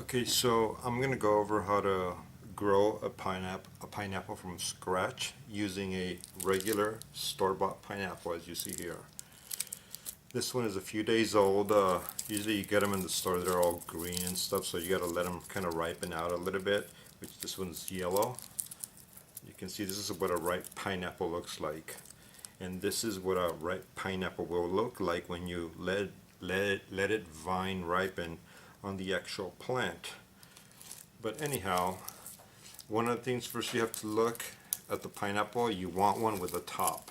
Okay, so I'm gonna go over how to grow a pineapple from scratch using a regular store-bought pineapple, as you see here. This one is a few days old. Usually you get them in the store, they're all green and stuff, so you gotta let them kind of ripen out a little bit, which this one's yellow. You can see this is what a ripe pineapple looks like. And this is what a ripe pineapple will look like when you let it vine ripen on the actual plant. But anyhow, one of the things first you have to look at the pineapple, you want one with a top.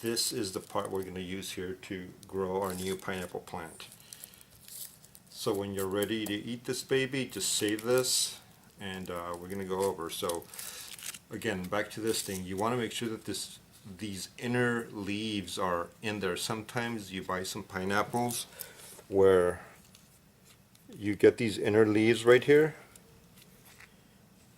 This is the part we're going to use here to grow our new pineapple plant. So when you're ready to eat this baby, just save this and we're going to go over. So again, back to this thing, you want to make sure that these inner leaves are in there. Sometimes you buy some pineapples where you get these inner leaves right here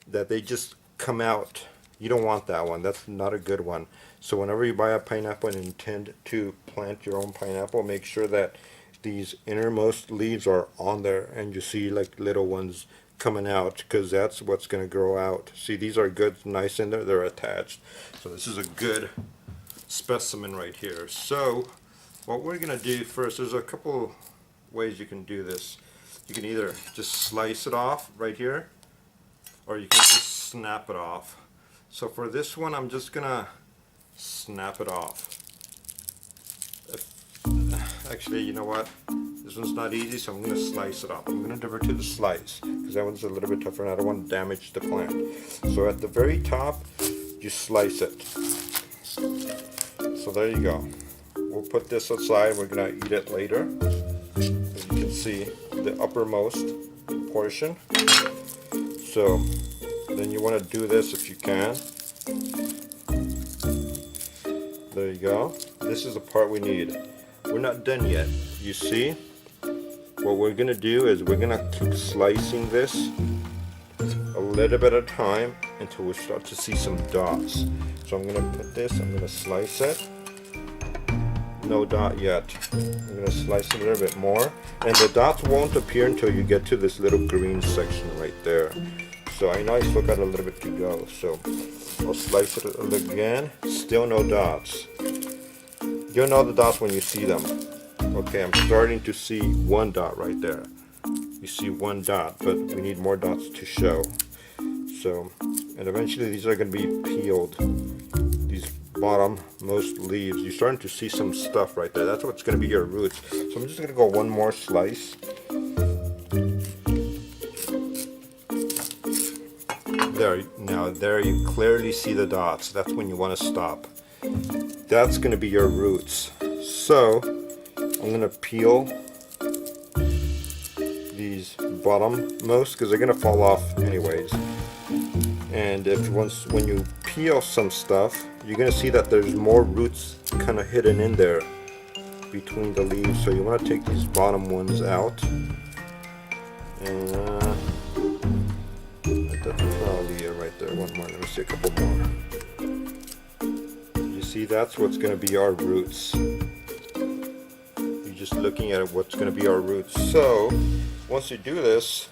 that they just come out. You don't want that one. That's not a good one. So whenever you buy a pineapple and intend to plant your own pineapple, make sure that these innermost leaves are on there and you see like little ones coming out, because that's what's going to grow out. See, these are good, nice in there, they're attached. So this is a good specimen right here. So what we're going to do first, there's a couple ways you can do this. You can either just slice it off right here, or you can just snap it off. So for this one, I'm just gonna snap it off. Actually, you know what? This one's not easy, so I'm gonna slice it off. I'm gonna divert to the slice, because that one's a little bit tougher and I don't want to damage the plant. So at the very top, you slice it. So there you go. We'll put this aside, we're gonna eat it later. As you can see, the uppermost portion. So then you want to do this if you can. There you go. This is the part we need. We're not done yet. You see, what we're gonna do is we're gonna keep slicing this a little bit at a time until we start to see some dots. So I'm gonna put this, I'm gonna slice it. No dot yet. I'm going to slice it a little bit more, and the dots won't appear until you get to this little green section right there. So I know I still got a little bit to go, so I'll slice it again. Still no dots. You'll know the dots when you see them. Okay, I'm starting to see one dot right there. You see one dot, but we need more dots to show. So, and eventually these are going to be peeled. Bottom most leaves, you're starting to see some stuff right there. That's what's going to be your roots. So I'm just going to go one more slice. There, now there you clearly see the dots. That's when you want to stop. That's going to be your roots. So I'm going to peel these bottom-most, because they're going to fall off anyways. And when you peel some stuff, you're going to see that there's more roots kind of hidden in there between the leaves. So you want to take these bottom ones out. And that's probably it right there. One more. Let me see a couple more. You see, that's what's going to be our roots. You're just looking at what's going to be our roots. So once you do this,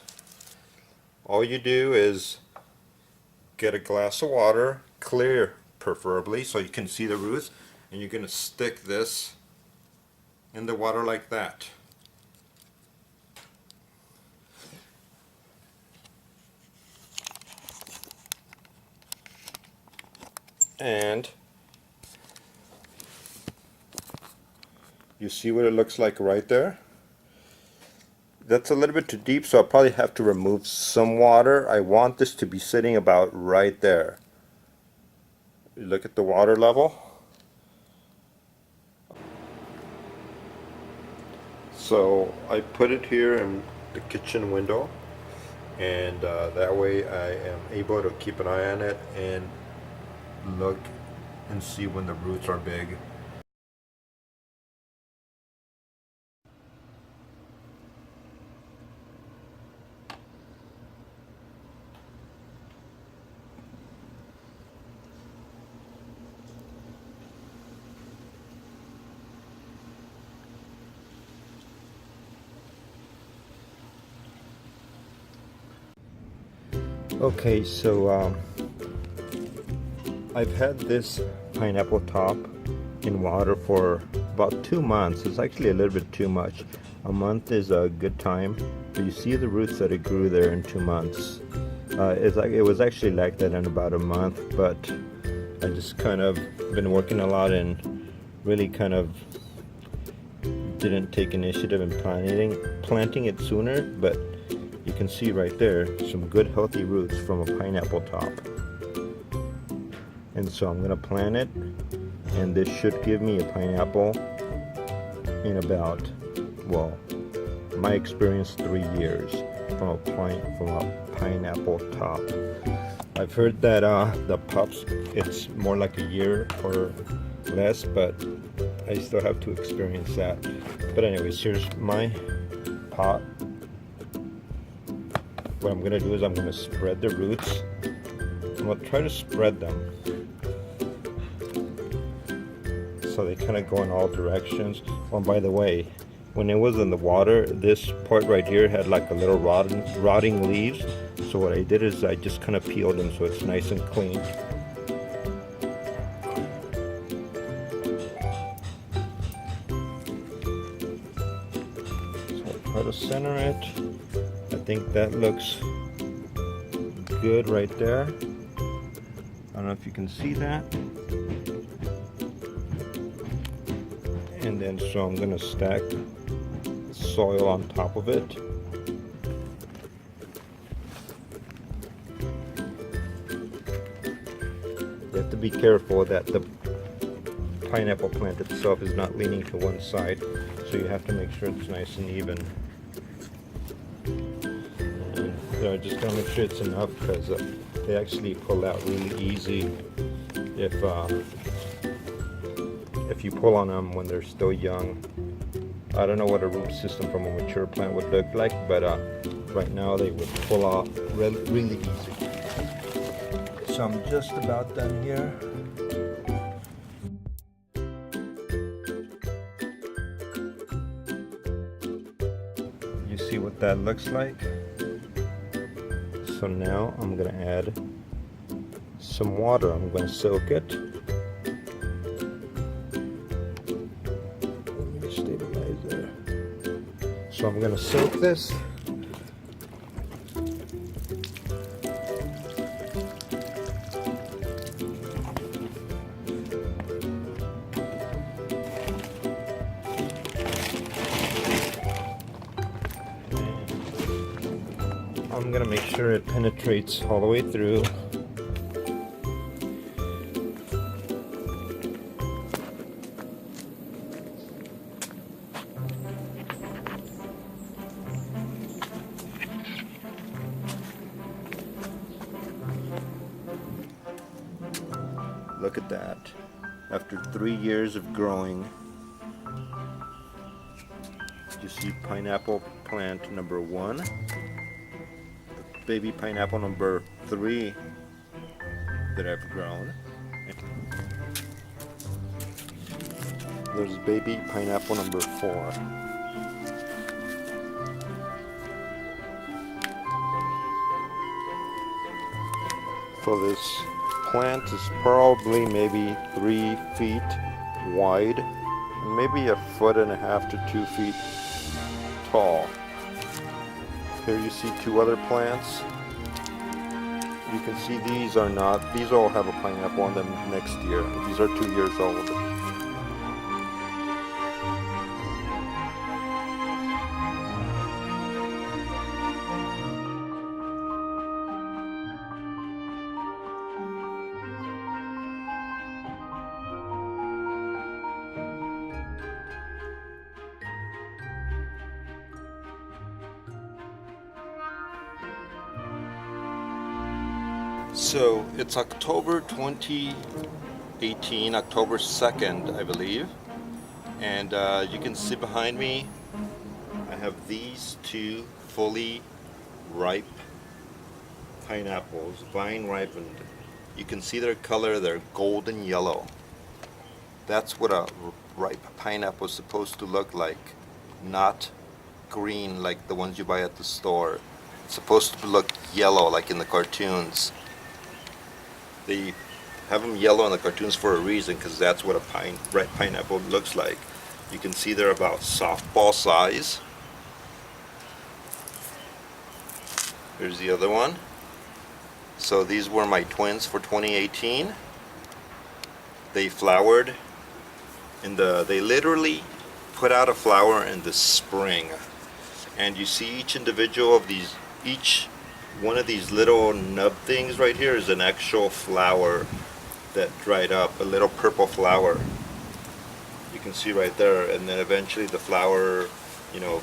all you do is get a glass of water, clear preferably, so you can see the roots, and you're going to stick this in the water like that. And you see what it looks like right there? That's a little bit too deep, so I'll probably have to remove some water. I want this to be sitting about right there. You look at the water level. So I put it here in the kitchen window, and that way I am able to keep an eye on it and look and see when the roots are big. Okay, so I've had this pineapple top in water for about 2 months. It's actually a little bit too much. A month is a good time, but you see the roots that it grew there in 2 months. It was actually like that in about a month, but I just kind of been working a lot and really kind of didn't take initiative in planting it sooner, but you can see right there some good healthy roots from a pineapple top. And so I'm gonna plant it, and this should give me a pineapple in about, well, my experience, 3 years from a pineapple top. I've heard that the pups, it's more like a year or less, but I still have to experience that. But anyways, here's my pot. What I'm gonna do is I'm gonna spread the roots. I'm gonna try to spread them so they kind of go in all directions. Oh, by the way, when it was in the water, this part right here had like a little rotting leaves. So what I did is I just kind of peeled them so it's nice and clean. So try to center it. I think that looks good right there. I don't know if you can see that. And then so I'm going to stack soil on top of it. You have to be careful that the pineapple plant itself is not leaning to one side, so you have to make sure it's nice and even. And just gotta make sure it's enough, because they actually pull out really easy if you pull on them when they're still young. I don't know what a root system from a mature plant would look like, but right now they would pull off really easy. So I'm just about done here. You see what that looks like? So now I'm going to add some water. I'm going to soak it. Let me stabilize there. So I'm going to soak this. I'm going to make sure it penetrates all the way through. Look at that. After 3 years of growing, you see pineapple plant number 1. Baby pineapple number 3 that I've grown. There's baby pineapple number 4. So this plant is probably maybe 3 feet wide, and maybe 1.5 to 2 feet tall. Here you see 2 other plants. You can see these all have a pineapple on them next year. These are 2 years old. So it's October 2018, October 2nd, I believe, and you can see behind me I have these 2 fully ripe pineapples, vine ripened. You can see their color, they're golden yellow. That's what a ripe pineapple is supposed to look like, not green like the ones you buy at the store. It's supposed to look yellow like in the cartoons. They have them yellow in the cartoons for a reason, because that's what a red pineapple looks like. You can see they're about softball size. Here's the other one. So these were my twins for 2018. They flowered they literally put out a flower in the spring. And you see each individual of these, each one of these little nub things right here is an actual flower that dried up, a little purple flower. You can see right there, and then eventually the flower, you know,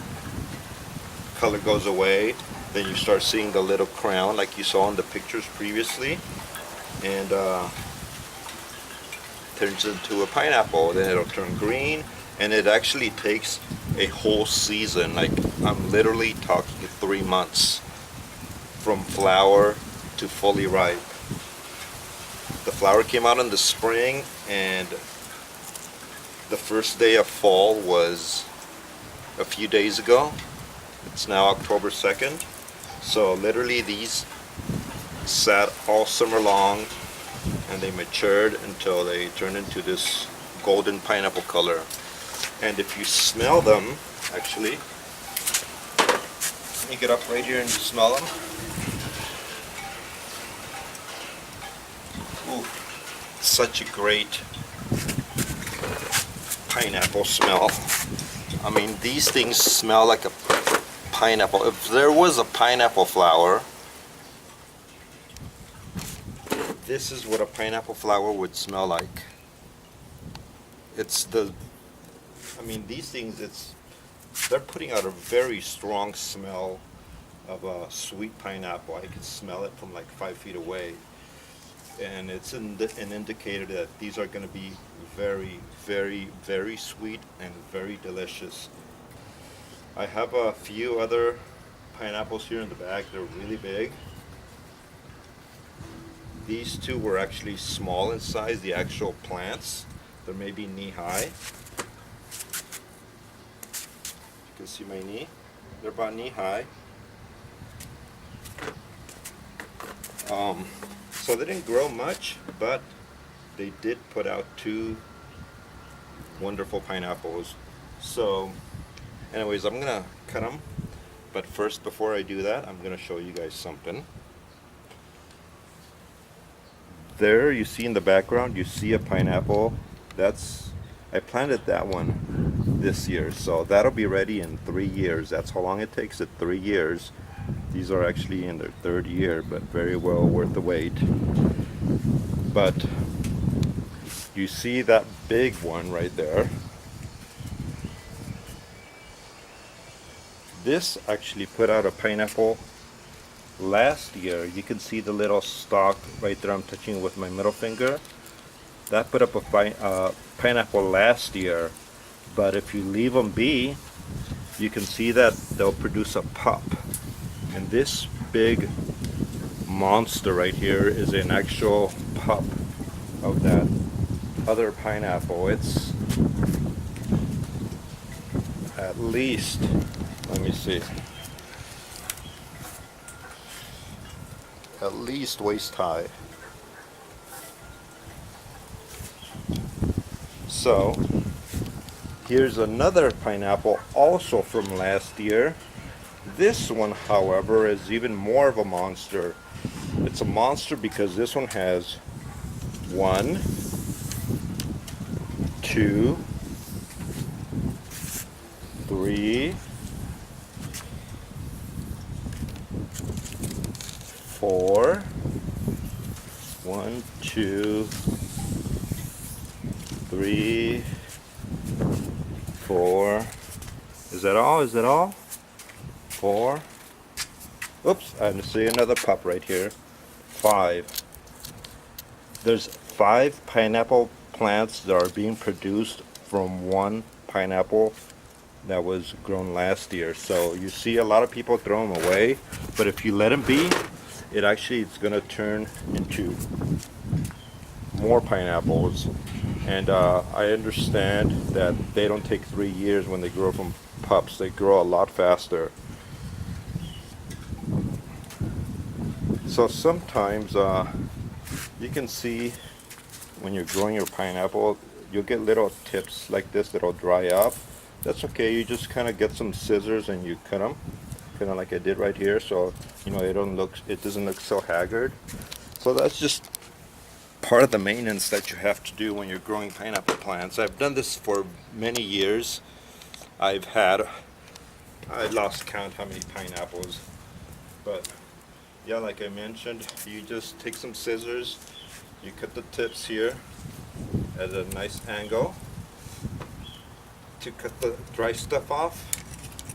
color goes away. Then you start seeing the little crown like you saw in the pictures previously, and turns into a pineapple. Then it'll turn green, and it actually takes a whole season. Like, I'm literally talking 3 months from flower to fully ripe. The flower came out in the spring, and the first day of fall was a few days ago. It's now October 2nd. So literally these sat all summer long, and they matured until they turned into this golden pineapple color. And if you smell them, actually, let me get up right here and smell them. Ooh, such a great pineapple smell. I mean, these things smell like a pineapple. If there was a pineapple flower, this is what a pineapple flower would smell like. I mean, these things, they're putting out a very strong smell of a sweet pineapple. I can smell it from like 5 feet away. And it's an indicator that these are going to be very, very, very sweet and very delicious. I have a few other pineapples here in the bag. They're really big. These two were actually small in size, the actual plants. They're maybe knee high. You can see my knee. They're about knee high. So they didn't grow much, but they did put out 2 wonderful pineapples. So anyways, I'm gonna cut them, but first, before I do that, I'm gonna show you guys something. There, you see in the background, you see a pineapple. I planted that one this year, so that'll be ready in 3 years. That's how long it takes, 3 years. These are actually in their 3rd year, but very well worth the wait. But you see that big one right there. This actually put out a pineapple last year. You can see the little stalk right there. I'm touching it with my middle finger. That put up a pineapple last year, but if you leave them be, you can see that they'll produce a pup. And this big monster right here is an actual pup of that other pineapple. It's at least, let me see, at least waist high. So here's another pineapple also from last year. This one, however, is even more of a monster. It's a monster because this one has 1, 2, 3, 4. 1, 2, 3, 4. Is that all? Is that all? 4. Oops, I see another pup right here. 5. There's 5 pineapple plants that are being produced from 1 pineapple that was grown last year. So you see a lot of people throw them away, but if you let them be, it's going to turn into more pineapples. And I understand that they don't take 3 years when they grow from pups. They grow a lot faster. So sometimes you can see when you're growing your pineapple, you'll get little tips like this that'll dry up. That's okay. You just kind of get some scissors and you cut them, kind of like I did right here. So you know it doesn't look so haggard. So that's just part of the maintenance that you have to do when you're growing pineapple plants. I've done this for many years. I lost count how many pineapples, but yeah, like I mentioned, you just take some scissors, you cut the tips here at a nice angle to cut the dry stuff off.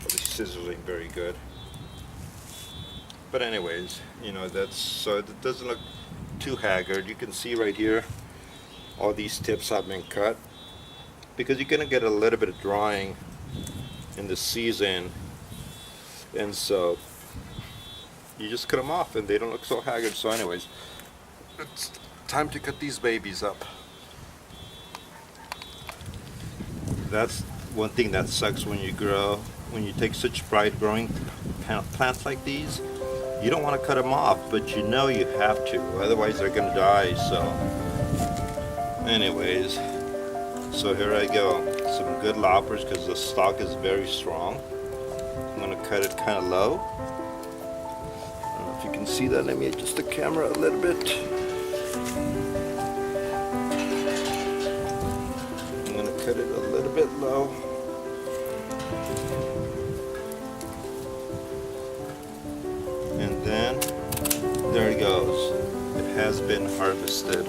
But the scissors ain't very good. But anyways, you know, that's so it doesn't look too haggard. You can see right here all these tips have been cut because you're gonna get a little bit of drying in the season, and so you just cut them off and they don't look so haggard. So anyways, it's time to cut these babies up. That's one thing that sucks when you take such pride growing plants like these. You don't want to cut them off, but you know you have to, otherwise they're gonna die. So anyways, so here I go, some good loppers because the stalk is very strong. I'm gonna cut it kind of low. I don't know if you can see that. Let me adjust the camera a little bit. I'm gonna cut it a little bit low. And then there it goes. It has been harvested.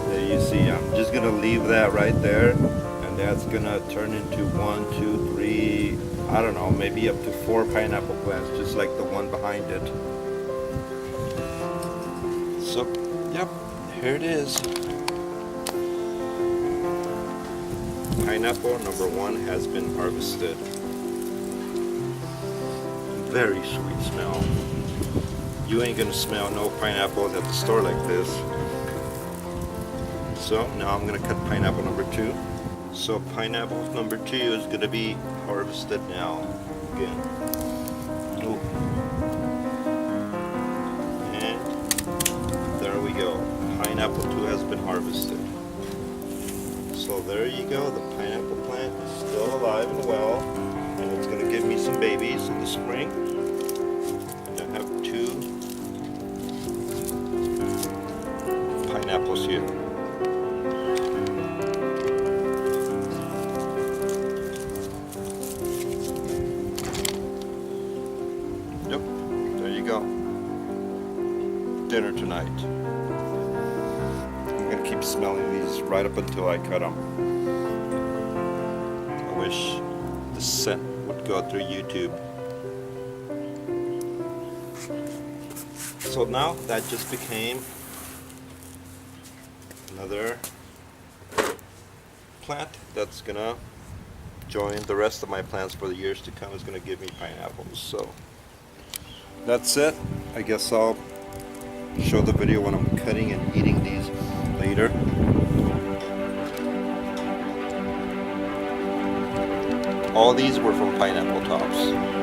There you see, I'm just gonna leave that right there, and that's gonna turn into 1, 2, 3, I don't know, maybe up to 4 pineapple plants, just like the one behind it. So, yep, here it is. Pineapple number 1 has been harvested. Very sweet smell. You ain't gonna smell no pineapples at the store like this. So now I'm gonna cut pineapple number 2. So pineapple number 2 is gonna be harvested now. Again. Ooh. And there we go. Pineapple 2 has been harvested. So there you go. The pineapple plant is still alive and well. And it's going to give me some babies in the spring. And I have 2 pineapples here. Yep, there you go. Dinner tonight. I'm going to keep smelling these right up until I cut them. I wish the scent would go through YouTube. So now that just became another plant that's gonna join the rest of my plants for the years to come. Is gonna give me pineapples. So that's it. I guess I'll show the video when I'm cutting and eating these later. All these were from pineapple tops.